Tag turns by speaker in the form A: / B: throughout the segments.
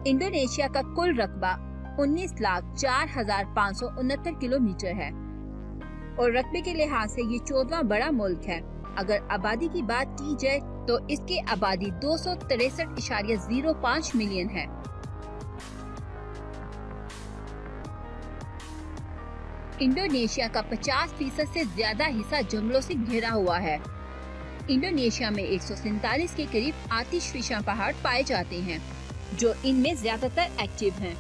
A: Indonesia का कुल रकबा 19,04,569 किलोमीटर है और रकबे के लिहाज से ये 14वां बड़ा मुल्क है। अगर आबादी की बात की जाए तो इसकी आबादी 263.05 मिलियन है। इंडोनेशिया का 50% से ज्यादा हिस्सा जंगलों से घिरा हुआ है। इंडोनेशिया में 147 के करीब आतिशफिशा पहाड़ पाए जाते हैं, जो इनमें ज्यादातर एक्टिव हैं।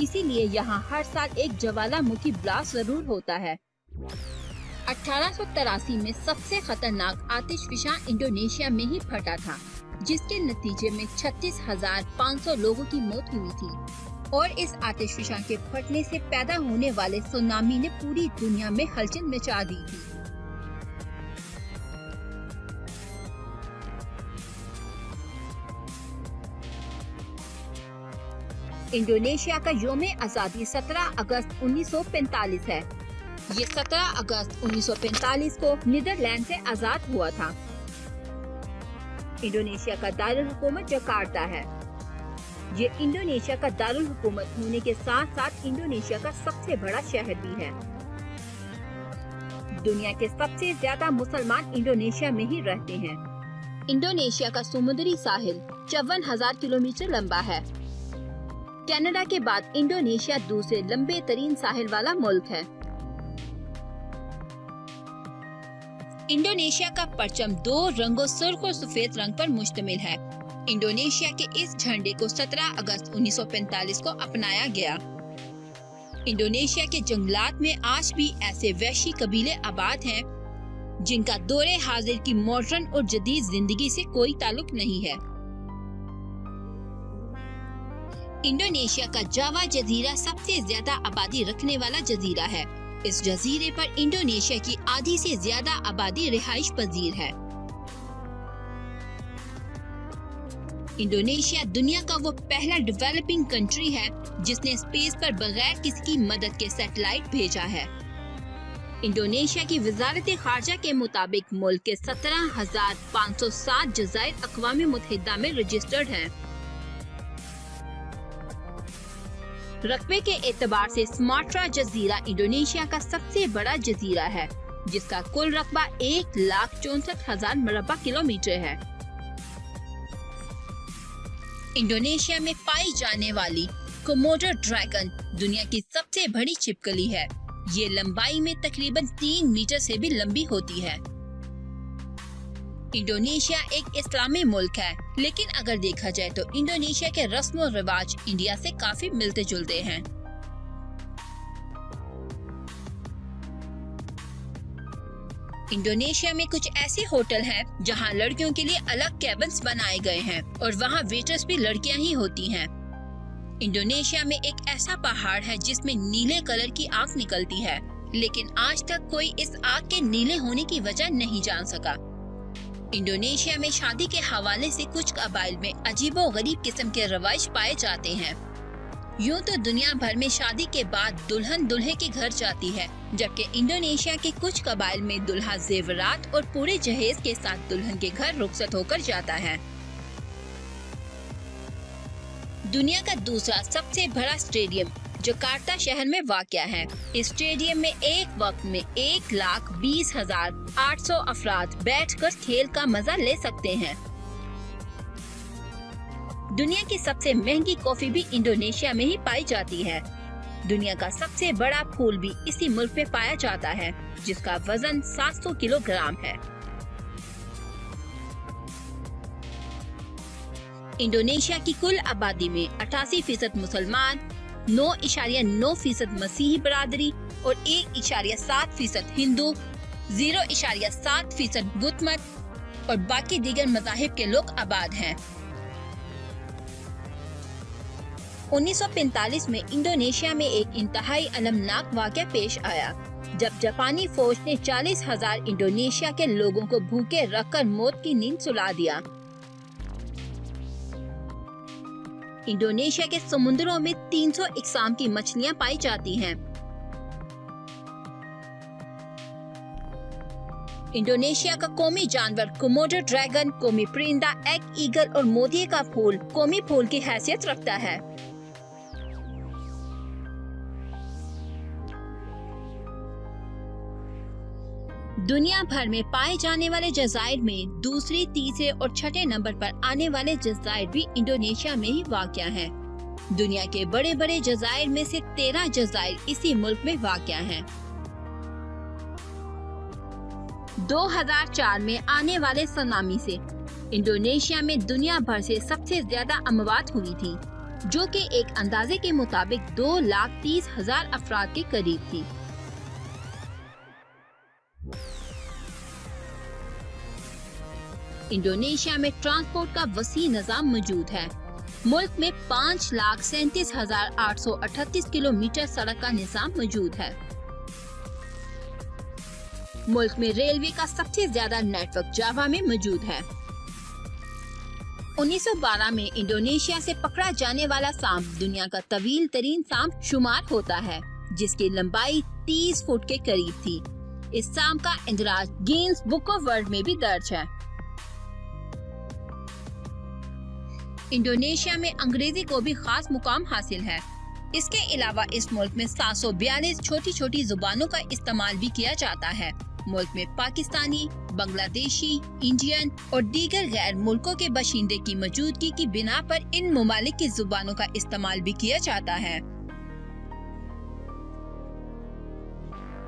A: इसीलिए यहाँ हर साल एक ज्वालामुखी ब्लास्ट जरूर होता है। 1883 में सबसे खतरनाक आतिशफिशा इंडोनेशिया में ही फटा था, जिसके नतीजे में 36,500 लोगों की मौत हुई थी और इस आतिशफिशा के फटने से पैदा होने वाले सुनामी ने पूरी दुनिया में हलचल मचा दी थी। इंडोनेशिया का यौम आजादी 17 अगस्त 1945 है। ये 17 अगस्त 1945 को नीदरलैंड से आजाद हुआ था। इंडोनेशिया का दारुल हुकूमत जकार्ता है। ये इंडोनेशिया का दारुल हुकूमत होने के साथ साथ इंडोनेशिया का सबसे बड़ा शहर भी है। दुनिया के सबसे ज्यादा मुसलमान इंडोनेशिया में ही रहते हैं। इंडोनेशिया का समुद्री साहिल 54,000 किलोमीटर लंबा है। कनाडा के बाद इंडोनेशिया दूसरे लंबे तरीन साहिल वाला मुल्क है। इंडोनेशिया का परचम 2 रंगों सुर्ख और सफेद रंग पर मुश्तमिल है। इंडोनेशिया के इस झंडे को 17 अगस्त 1945 को अपनाया गया। इंडोनेशिया के जंगलात में आज भी ऐसे वहशी कबीले आबाद हैं, जिनका दौरे हाजिर की मॉडर्न और जदीद जिंदगी से कोई ताल्लुक नहीं है। इंडोनेशिया का जावा जजीरा सबसे ज्यादा आबादी रखने वाला जजीरा है। इस जजीरे पर इंडोनेशिया की आधी से ज्यादा आबादी रिहाइश पजीर है। इंडोनेशिया दुनिया का वो पहला डेवलपिंग कंट्री है जिसने स्पेस पर बगैर किसी की मदद के सैटेलाइट भेजा है। इंडोनेशिया की वजारत खारजा के मुताबिक मुल्क के 17,507 जज़ायर अक़वाम मुत्तहिदा में रजिस्टर्ड हैं। रकबे के एतबार से सुमात्रा जजीरा इंडोनेशिया का सबसे बड़ा जजीरा है, जिसका कुल रकबा 1,64,000 मरबा किलोमीटर है। इंडोनेशिया में पाई जाने वाली कोमोडो ड्रैगन दुनिया की सबसे बड़ी छिपकली है। ये लंबाई में तकरीबन 3 मीटर से भी लंबी होती है। इंडोनेशिया एक इस्लामी मुल्क है, लेकिन अगर देखा जाए तो इंडोनेशिया के रस्म और रिवाज इंडिया से काफी मिलते जुलते हैं। इंडोनेशिया में कुछ ऐसे होटल हैं जहां लड़कियों के लिए अलग कैबिन्स बनाए गए हैं और वहां वेटर्स भी लड़कियां ही होती हैं। इंडोनेशिया में एक ऐसा पहाड़ है जिसमें नीले कलर की आग निकलती है, लेकिन आज तक कोई इस आग के नीले होने की वजह नहीं जान सका। इंडोनेशिया में शादी के हवाले से कुछ कबाइल में अजीबो गरीब किस्म के रवाइश पाए जाते हैं। यूं तो दुनिया भर में शादी के बाद दुल्हन दूल्हे के घर जाती है, जबकि इंडोनेशिया के कुछ कबाइल में दुल्हा जेवरात और पूरे जहेज के साथ दुल्हन के घर रुखसत होकर जाता है। दुनिया का दूसरा सबसे बड़ा स्टेडियम जकार्ता शहर में वाक़या है। इस स्टेडियम में एक वक्त में 1,20,800 अफराद बैठकर खेल का मजा ले सकते हैं। दुनिया की सबसे महंगी कॉफी भी इंडोनेशिया में ही पाई जाती है। दुनिया का सबसे बड़ा फूल भी इसी मुल्क में पाया जाता है, जिसका वजन 700 किलोग्राम है। इंडोनेशिया की कुल आबादी में 88% मुसलमान, 9.9% मसीही बरादरी और 1.7% हिंदू, 0.7% बुद्ध मत और बाकी दीगर मज़ाहिब के लोग आबाद हैं। 1945 में इंडोनेशिया में एक इंतहाई अलमनाक वाक़या पेश आया, जब जापानी फौज ने 40,000 इंडोनेशिया के लोगों को भूखे रखकर मौत की नींद सुला दिया। इंडोनेशिया के समुद्रों में 300 इकसाम की मछलियां पाई जाती हैं। इंडोनेशिया का कौमी जानवर कोमोडो ड्रैगन, कौमी परिंदा एग ईगल और मोतिये का फूल कौमी फूल की हैसियत रखता है। दुनिया भर में पाए जाने वाले जज़ाइर में दूसरे, तीसरे और छठे नंबर पर आने वाले जज़ाइर भी इंडोनेशिया में ही वाक़या हैं। दुनिया के बड़े बड़े जज़ाइर में से 13 जज़ाइर इसी मुल्क में वाक़या हैं। 2004 में आने वाले सुनामी से इंडोनेशिया में दुनिया भर से सबसे ज्यादा अमवात हुई थी, जो कि एक अंदाजे के मुताबिक 2,30,000 अफराद के करीब थी। इंडोनेशिया में ट्रांसपोर्ट का वसी निज़ाम मौजूद है। मुल्क में 5,37,838 किलोमीटर सड़क का निज़ाम मौजूद है। मुल्क में रेलवे का सबसे ज्यादा नेटवर्क जावा में मौजूद है। 1912 में इंडोनेशिया से पकड़ा जाने वाला सांप दुनिया का तवील तरीन सांप शुमार होता है, जिसकी लंबाई 30 फुट के करीब थी। इस सांप का इंदराज गिनीज बुक ऑफ वर्ल्ड में भी दर्ज है। इंडोनेशिया में अंग्रेजी को भी खास मुकाम हासिल है। इसके अलावा इस मुल्क में 742 छोटी छोटी जुबानों का इस्तेमाल भी किया जाता है। मुल्क में पाकिस्तानी, बांग्लादेशी, इंडियन और दीगर गैर मुल्कों के बाशिंदे की मौजूदगी की बिना पर इन ममालिक की जुबानों का इस्तेमाल भी किया जाता है।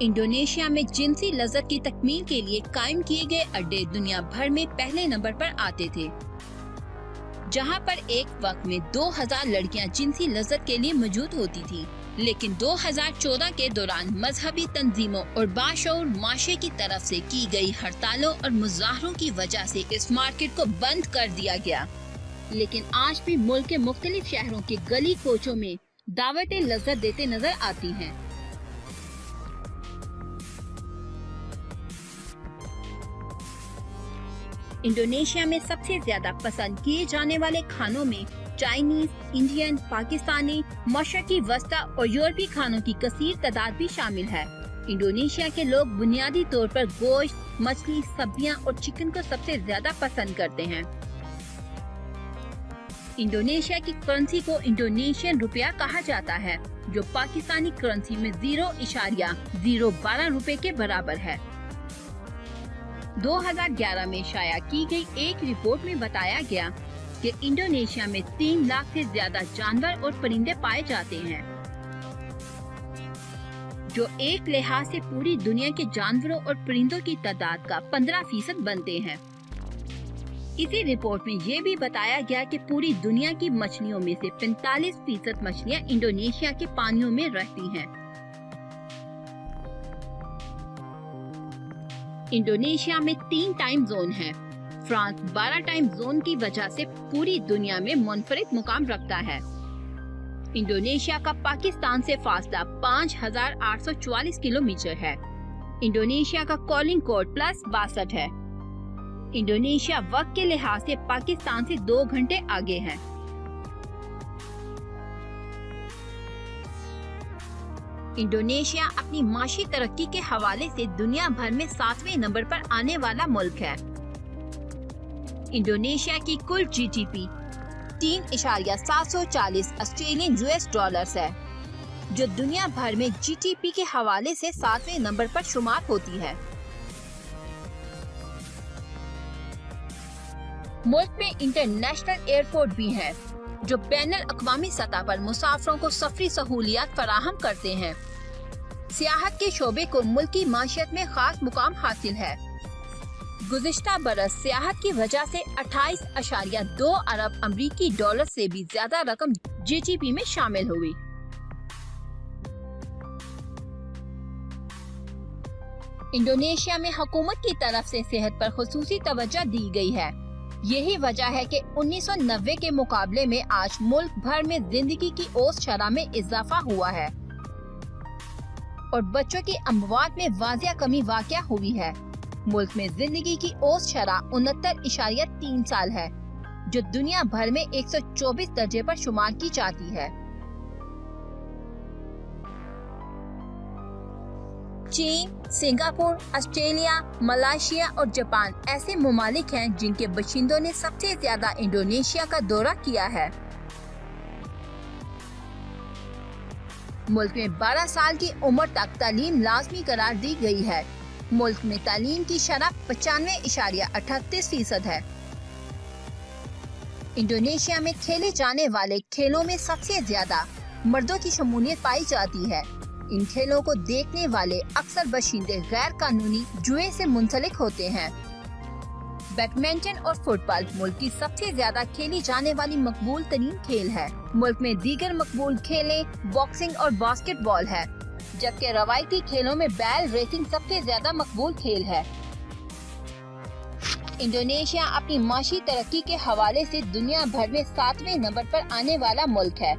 A: इंडोनेशिया में जिनसी लज़्ज़त की तकमील के लिए कायम किए गए अड्डे दुनिया भर में पहले नंबर पर आते थे, जहां पर एक वक्त में 2000 लड़कियां जिनसी लज़्ज़त के लिए मौजूद होती थी। लेकिन 2014 के दौरान मजहबी तंजीमों और बाशऊर माशरे की तरफ से की गई हड़तालों और मुजाहरों की वजह से इस मार्केट को बंद कर दिया गया। लेकिन आज भी मुल्क के मुख्तलिफ शहरों के गली कोचों में दावतें लज़्ज़त देते नजर आती हैं। इंडोनेशिया में सबसे ज्यादा पसंद किए जाने वाले खानों में चाइनीज, इंडियन, पाकिस्तानी, मशरकी वस्ता और यूरोपीय खानों की कसीर तादाद भी शामिल है। इंडोनेशिया के लोग बुनियादी तौर पर गोश्त, मछली, सब्जियां और चिकन को सबसे ज्यादा पसंद करते हैं। इंडोनेशिया की करेंसी को इंडोनेशियन रुपया कहा जाता है, जो पाकिस्तानी करेंसी में 0.012 रुपए के बराबर है। 2011 में शाया की गई एक रिपोर्ट में बताया गया कि इंडोनेशिया में 3 लाख से ज्यादा जानवर और परिंदे पाए जाते हैं, जो एक लिहाज से पूरी दुनिया के जानवरों और परिंदों की तादाद का 15% बनते हैं। इसी रिपोर्ट में ये भी बताया गया कि पूरी दुनिया की मछलियों में से 45% मछलियां इंडोनेशिया के पानियों में रहती हैं। इंडोनेशिया में 3 टाइम जोन हैं। फ्रांस 12 टाइम जोन की वजह से पूरी दुनिया में मुनफरिद मुकाम रखता है। इंडोनेशिया का पाकिस्तान से फासला 5,844 किलोमीटर है। इंडोनेशिया का कॉलिंग कोड +62 है। इंडोनेशिया वक्त के लिहाज से पाकिस्तान से 2 घंटे आगे है। इंडोनेशिया अपनी माशी तरक्की के हवाले से दुनिया भर में 7वें नंबर पर आने वाला मुल्क है। इंडोनेशिया की कुल जीडीपी 3.740 ऑस्ट्रेलियन यूएस डॉलर्स है, जो दुनिया भर में जीडीपी के हवाले से 7वें नंबर पर शुमार होती है। मुल्क में इंटरनेशनल एयरपोर्ट भी है, जो बैनुल अक़वामी सतह पर मुसाफिरों को सफरी सहूलियात फराहम करते हैं। सियाहत के शोबे को मुल्की माशियत में खास मुकाम हासिल है। गुज़िश्ता बरस सियाहत की वजह से 28.2 अरब अमरीकी डॉलर से भी ज्यादा रकम जीडीपी में शामिल हुई। इंडोनेशिया में हुकूमत की तरफ से सेहत पर खुसूसी तवज्जो दी गई है। यही वजह है कि 1990 के मुकाबले में आज मुल्क भर में जिंदगी की औसत शरह में इजाफा हुआ है और बच्चों की अमवात में वाजिया कमी वाक़या हुई है। मुल्क में जिंदगी की औसत शरह 69.3 साल है, जो दुनिया भर में 124 दर्जे पर शुमार की जाती है। चीन, सिंगापुर, ऑस्ट्रेलिया, मलेशिया और जापान ऐसे ममालिक हैं जिनके बशिंदों ने सबसे ज्यादा इंडोनेशिया का दौरा किया है। मुल्क में 12 साल की उम्र तक तालीम लाजमी करार दी गई है। मुल्क में तालीम की शरह 95.38% है। इंडोनेशिया में खेले जाने वाले खेलों में सबसे ज्यादा मर्दों की शमूलियत पाई जाती है। इन खेलों को देखने वाले अक्सर बाशिंदे गैर कानूनी जुए से मुंसलिक होते हैं। बैडमिंटन और फुटबॉल मुल्क की सबसे ज्यादा खेली जाने वाली मकबूल तरीन खेल है। मुल्क में दीगर मकबूल खेलें बॉक्सिंग और बास्केटबॉल है, जबकि रवायती खेलों में बैल रेसिंग सबसे ज्यादा मकबूल खेल है। इंडोनेशिया अपनी माशी तरक्की के हवाले से दुनिया भर में 7वें नंबर पर आने वाला मुल्क है।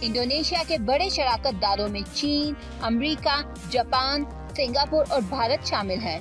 A: इंडोनेशिया के बड़े शराकत दारों में चीन, अमेरिका, जापान, सिंगापुर और भारत शामिल हैं।